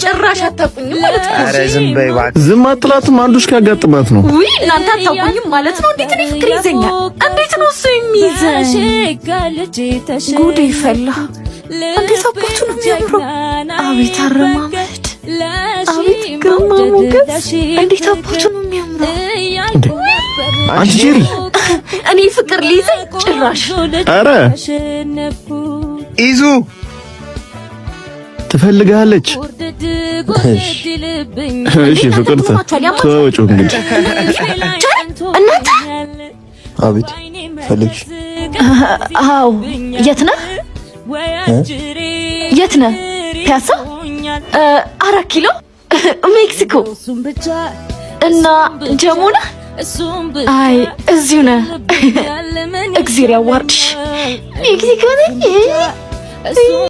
ጭራሽ አታውቁኝም ማለት ነው። ኧረ ዝም በይ እባክህ። ዝም አትላትም። አንዱሽ ካጋጥማት ነው። ውይ እናንተ አታውቁኝም ማለት ነው። እንዴት ነው ፍቅር ይዘኛል? እንዴት ነው እሱ የሚይዘኝ? ጉድ ይፈላ። እንዴት አባቱ ነው የሚያምረው! አቤት አረማመድ፣ አቤት ግርማ ሞገስ! እንዴት አባቱ ነው የሚያምረው! አንቺ ጄሪ፣ እኔ ፍቅር ሊይዘኝ ጭራሽ። ኧረ ኢዙ ትፈልጋለች። እሺ ፍቅር ተወጪው እንግዲህ። እናንተ አቤት ፈልግሽ? አዎ። የት ነህ? የት ነህ? ፒያሳ? 4 ኪሎ ሜክሲኮ። እና ጀሞ ነህ? አይ እዚሁ ነህ። እግዚአብሔር ያዋርድሽ። ሜክሲኮ ነኝ።